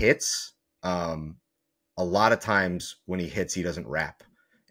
hits, a lot of times when he hits, he doesn't wrap.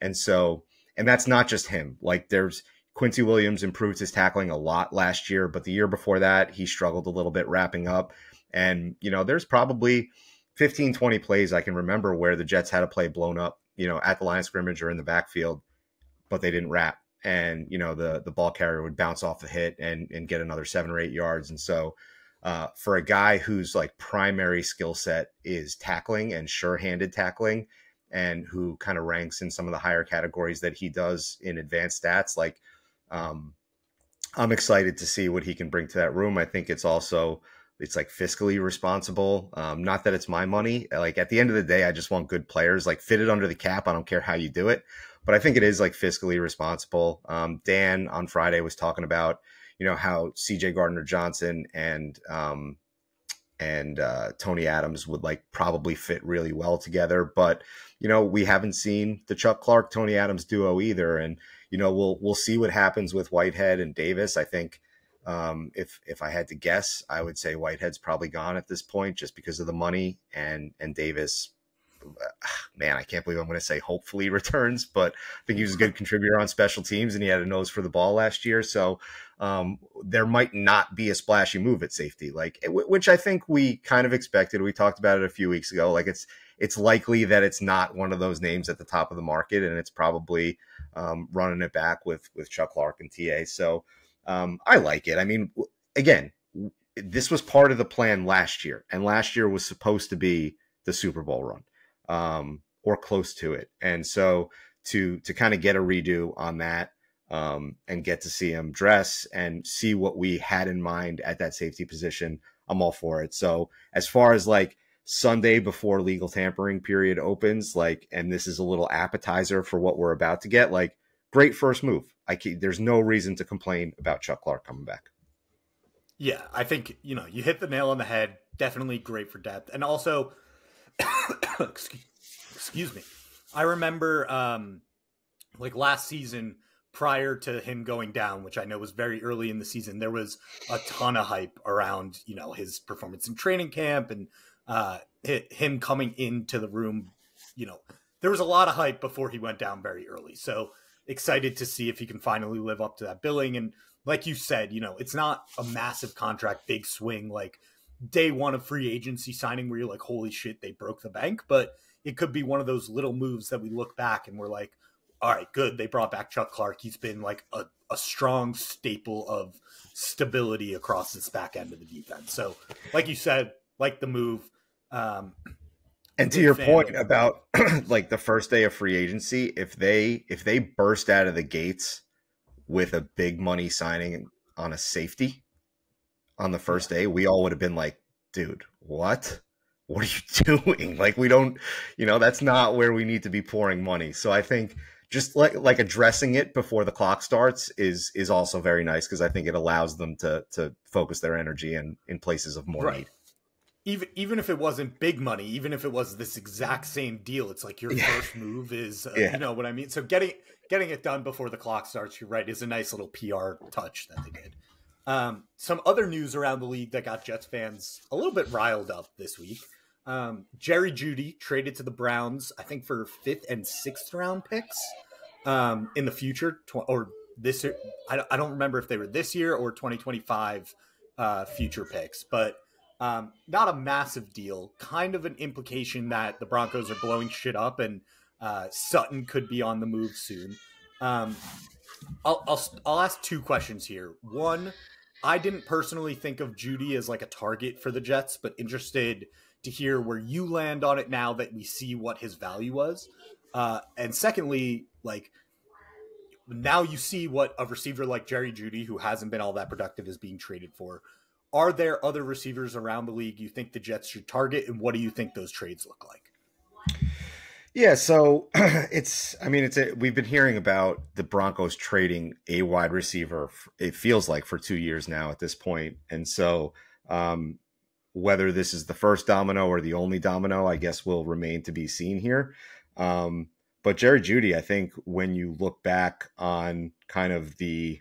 And so, and that's not just him. Like there's Quincy Williams improved his tackling a lot last year, but the year before that, he struggled a little bit wrapping up. And, there's probably 15, 20 plays I can remember where the Jets had a play blown up, at the line of scrimmage or in the backfield, but they didn't wrap. And, the ball carrier would bounce off the hit and get another 7 or 8 yards. And so for a guy whose like primary skill set is tackling and sure-handed tackling, and who kind of ranks in some of the higher categories that he does in advanced stats, like I'm excited to see what he can bring to that room. I think it's like fiscally responsible. Not that it's my money. Like at the end of the day, I just want good players, like fit it under the cap. I don't care how you do it, but I think it is like fiscally responsible. Dan on Friday was talking about, how CJ Gardner-Johnson and Tony Adams would like probably fit really well together, but we haven't seen the Chuck Clark Tony Adams duo either, and we'll see what happens with Whitehead and Davis. I think if I had to guess, I would say Whitehead's probably gone at this point just because of the money, and Davis, man, I can't believe I'm going to say hopefully returns, but I think he was a good contributor on special teams and he had a nose for the ball last year. So there might not be a splashy move at safety, which I think we kind of expected. We talked about it a few weeks ago. Like it's likely that it's not one of those names at the top of the market, and it's probably running it back with Chuck Clark and TA. So I like it. I mean, again, this was part of the plan last year, and last year was supposed to be the Super Bowl run. Or close to it. And so to kind of get a redo on that and get to see him dress and see what we had in mind at that safety position, I'm all for it. So as far as like Sunday before legal tampering period opens, and this is a little appetizer for what we're about to get, great first move. There's no reason to complain about Chuck Clark coming back. Yeah, I think, you hit the nail on the head. Definitely great for depth. And also, excuse me. I remember last season, prior to him going down, which I know was very early in the season, there was a ton of hype around, his performance in training camp and him coming into the room. There was a lot of hype before he went down very early. So excited to see if he can finally live up to that billing. And like you said, it's not a massive contract, big swing, like day one of free agency signing where you're like, holy shit, they broke the bank. But it could be one of those little moves that we look back and we're like, all right, good. They brought back Chuck Clark. He's been like a strong staple of stability across this back end of the defense. So like you said, like the move. And to your point about like the first day of free agency, if they burst out of the gates with a big money signing on a safety on the first day, we all would have been like, dude, what are you doing? Like, we don't, that's not where we need to be pouring money. So I think just like addressing it before the clock starts is also very nice, because I think it allows them to focus their energy in places of more need. Even if it wasn't big money, even if it was this exact same deal, it's like your first move is, you know what I mean? So getting it done before the clock starts, you're right, is a nice little PR touch that they did. Some other news around the league that got Jets fans a little bit riled up this week. Jerry Jeudy traded to the Browns, I think for 5th and 6th round picks in the future, or this year. I don't remember if they were this year or 2025 future picks, but not a massive deal. Kind of an implication that the Broncos are blowing shit up and Sutton could be on the move soon. I'll ask 2 questions here. One, I didn't personally think of Jeudy as like a target for the Jets, but interested to hear where you land on it now that we see what his value was. And secondly, like now you see what a receiver like Jerry Jeudy, who hasn't been all that productive, is being traded for. Are there other receivers around the league you think the Jets should target, and what do you think those trades look like? Yeah, so we've been hearing about the Broncos trading a wide receiver, it feels like, for 2 years now at this point. And so whether this is the first domino or the only domino, I guess will remain to be seen here. But Jerry Jeudy, I think when you look back on kind of the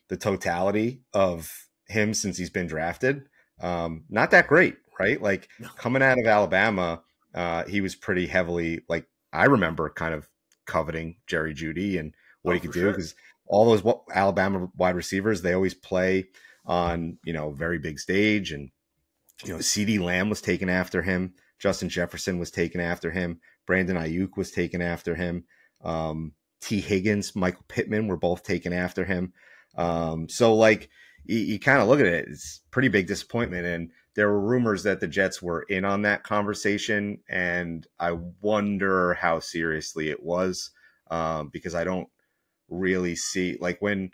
totality of him since he's been drafted, not that great, right? Like No. coming out of Alabama, he was pretty heavily like I remember kind of coveting Jerry Jeudy and what Oh, he could for do sure. because all those Alabama wide receivers they always play on very big stage and CeeDee Lamb was taken after him. Justin Jefferson was taken after him. Brandon Ayuk was taken after him. T. Higgins, Michael Pittman were both taken after him. So, like, you kind of look at it, it's pretty big disappointment. And there were rumors that the Jets were in on that conversation. And I wonder how seriously it was because I don't really see, like, when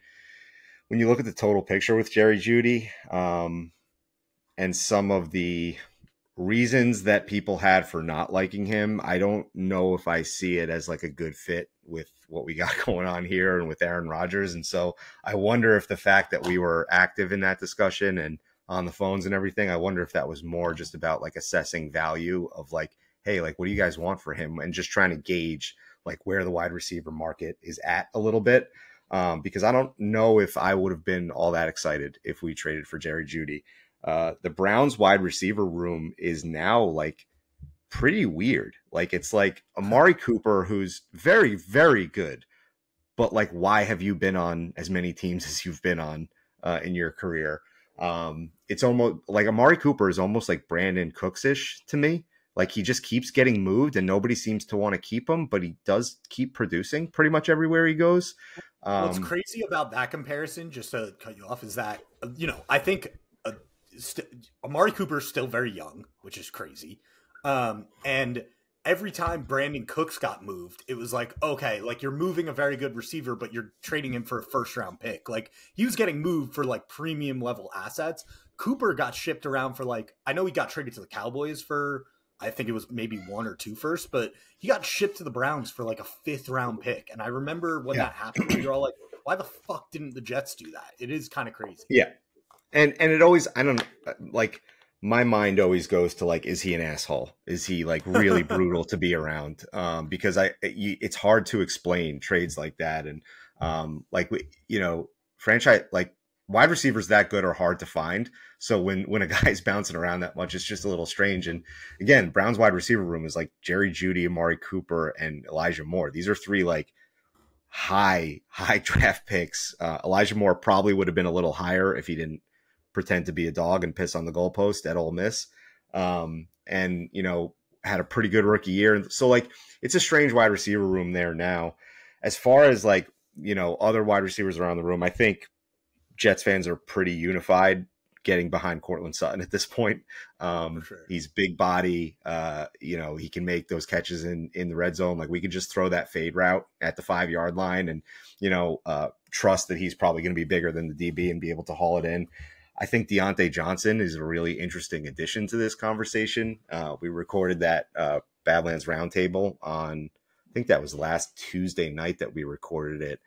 you look at the total picture with Jerry Jeudy, and some of the reasons that people had for not liking him, I don't know if I see it as like a good fit with what we got going on here and with Aaron Rodgers. And so I wonder if the fact that we were active in that discussion and on the phones and everything, I wonder if that was more just about like assessing value of like, hey, like, what do you guys want for him? And just trying to gauge like where the wide receiver market is at a little bit. Because I don't know if I would have been all that excited if we traded for Jerry Jeudy. The Browns wide receiver room is now like pretty weird. Like it's like Amari Cooper, who's very, very good, but like, why have you been on as many teams as you've been on in your career? It's almost like Amari Cooper is almost like Brandon Cooks-ish to me. Like he just keeps getting moved and nobody seems to want to keep him, but he does keep producing pretty much everywhere he goes. What's crazy about that comparison, just to cut you off, is that, I think Amari Cooper is still very young, which is crazy. And every time Brandon Cooks got moved, it was like, okay, like you're moving a very good receiver, but you're trading him for a first round pick. Like he was getting moved for like premium level assets. Cooper got shipped around for like, I know he got traded to the Cowboys for, I think it was maybe 1 or 2 first, but he got shipped to the Browns for like a 5th round pick. And I remember when that happened, we were all like, why the fuck didn't the Jets do that? It is kind of crazy. Yeah. And it always, I don't like, my mind always goes to like, is he an asshole? Is he like really brutal to be around? Because it's hard to explain trades like that. And franchise, like wide receivers that good are hard to find. So when a guy's bouncing around that much, it's just a little strange. And again, Brown's wide receiver room is like Jerry Jeudy, Amari Cooper, and Elijah Moore. These are 3 like high draft picks. Elijah Moore probably would have been a little higher if he didn't pretend to be a dog and piss on the goalpost at Ole Miss. And, had a pretty good rookie year. And so like, it's a strange wide receiver room there now. As far as like, other wide receivers around the room, I think Jets fans are pretty unified getting behind Cortland Sutton at this point. Sure. He's big body. He can make those catches in the red zone. Like we could just throw that fade route at the 5-yard line and, trust that he's probably going to be bigger than the DB and be able to haul it in. I think Deontay Johnson is a really interesting addition to this conversation. We recorded that Badlands Roundtable on, I think that was last Tuesday night that we recorded it.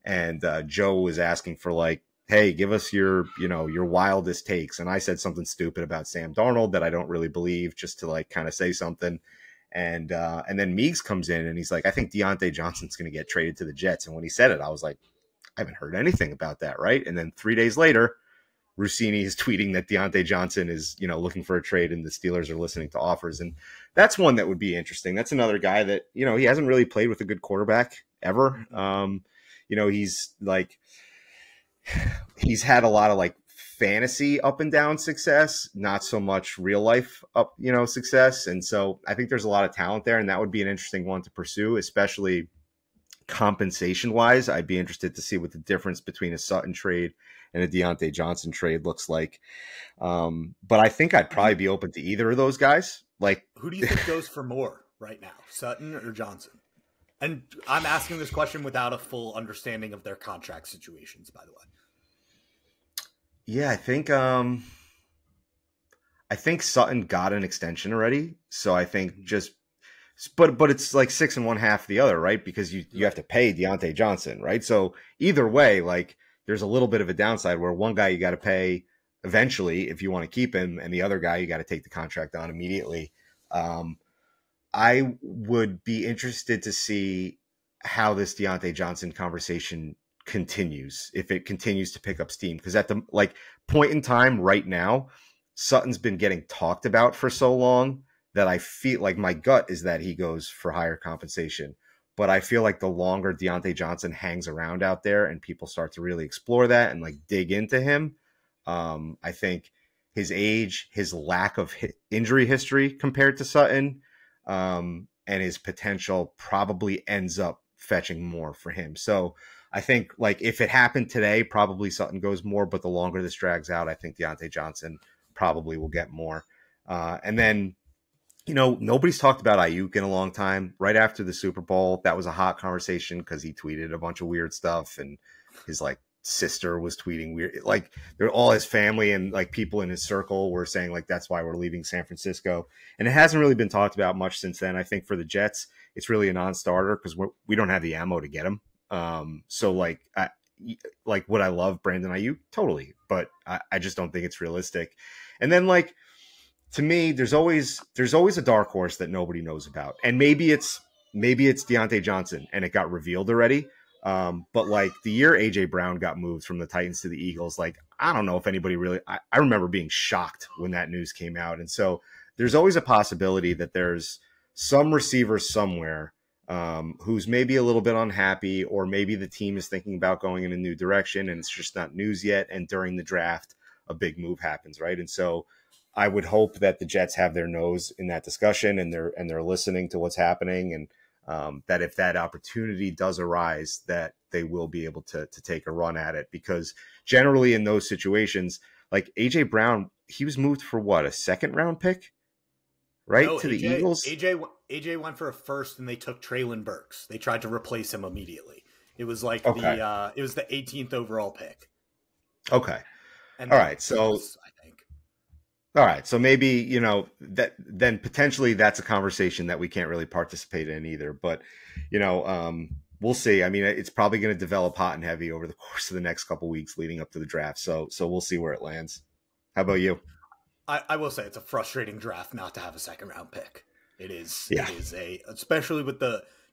And Joe was asking for like, hey, give us your wildest takes. And I said something stupid about Sam Darnold that I don't really believe, just to like kind of say something. And then Meeks comes in and he's like, I think Deontay Johnson's going to get traded to the Jets. And when he said it, I was like, I haven't heard anything about that, right? And then 3 days later, Rossini is tweeting that Deontay Johnson is, looking for a trade and the Steelers are listening to offers. And that's one that would be interesting. That's another guy that, he hasn't really played with a good quarterback ever. He's like, he's had a lot of like fantasy up and down success, not so much real life up, success. And so I think there's a lot of talent there, and that would be an interesting one to pursue, especially compensation wise. I'd be interested to see what the difference between a Sutton trade and a Deontay Johnson trade looks like. But I think I'd probably be open to either of those guys. Like, who do you think goes for more right now, Sutton or Johnson? And I'm asking this question without a full understanding of their contract situations, by the way. Yeah, I think Sutton got an extension already. So I think but it's like 6 1/2 the other, right? Because you have to pay Deontay Johnson, right? So either way, like there's a little bit of a downside where one guy you got to pay eventually if you want to keep him, and the other guy you got to take the contract on immediately. I would be interested to see how this Deontay Johnson conversation continues, if it continues to pick up steam. Because at the point in time right now, Sutton's been getting talked about for so long that I feel like my gut is that he goes for higher compensation. But I feel like the longer Deontay Johnson hangs around out there and people start to really explore that and like dig into him, I think his age, his lack of injury history compared to Sutton, and his potential probably ends up fetching more for him. So I think like if it happened today, probably Sutton goes more, but the longer this drags out, I think Deontay Johnson probably will get more. And then, nobody's talked about Ayuk in a long time. Right after the Super Bowl, that was a hot conversation because he tweeted a bunch of weird stuff, and his like sister was tweeting weird. Like, they're all his family and like people in his circle were saying like that's why we're leaving San Francisco, and it hasn't really been talked about much since then. I think for the Jets, it's really a non-starter because we don't have the ammo to get him. So like would I love Brandon Ayuk? Totally, but I just don't think it's realistic. And then like to me, there's always a dark horse that nobody knows about, and maybe it's Deontay Johnson, and it got revealed already. But like the year AJ Brown got moved from the Titans to the Eagles, like I don't know if anybody really. I remember being shocked when that news came out, and so there's always a possibility that there's some receiver somewhere who's maybe a little bit unhappy, or maybe the team is thinking about going in a new direction, and it's just not news yet. And during the draft, a big move happens, right? And so I would hope that the Jets have their nose in that discussion, and they're listening to what's happening, and that if that opportunity does arise, that they will be able to take a run at it. Because generally in those situations, like AJ Brown, he was moved for what, a second round pick, right? No, to the Eagles. AJ went for a first, and they took Traylon Burks. They tried to replace him immediately. It was like Okay. it was the 18th overall pick. Okay. And All right. So I think. All right, so maybe that then potentially that's a conversation that we can't really participate in either. But we'll see. I mean, it's probably going to develop hot and heavy over the course of the next couple weeks leading up to the draft. So we'll see where it lands. How about you? I will say it's a frustrating draft not to have a second round pick. It is. Yeah. It is especially with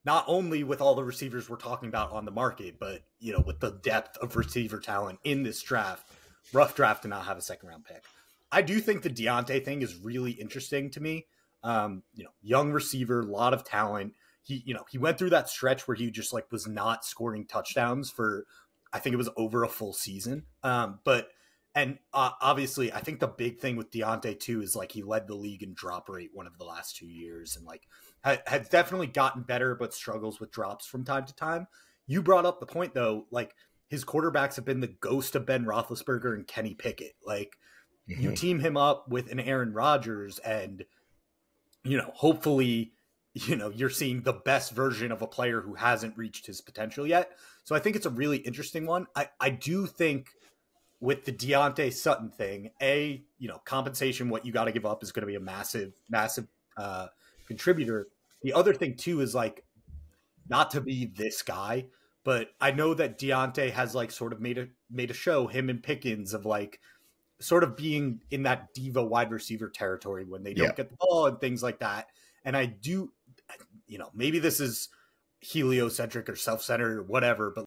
not only with all the receivers we're talking about on the market, but with the depth of receiver talent in this draft. Rough draft to not have a second round pick. I do think the Deontay thing is really interesting to me. Young receiver, a lot of talent. He went through that stretch where he just like was not scoring touchdowns for, I think it was over a full season. Obviously I think the big thing with Deontay too is like he led the league in drop rate one of the last 2 years, and like had definitely gotten better, but struggles with drops from time to time. You brought up the point though, like his quarterbacks have been the ghost of Ben Roethlisberger and Kenny Pickett. Like, you team him up with an Aaron Rodgers, and hopefully you're seeing the best version of a player who hasn't reached his potential yet. So I think it's a really interesting one. I do think with the Deontay Sutton thing, compensation, what you got to give up is going to be a massive contributor. The other thing too is like, not to be this guy, but I know that Deontay has like sort of made a show, him and Pickens, of like sort of being in that diva wide receiver territory when they don't get the ball and things like that. And I do, maybe this is heliocentric or self-centered or whatever, but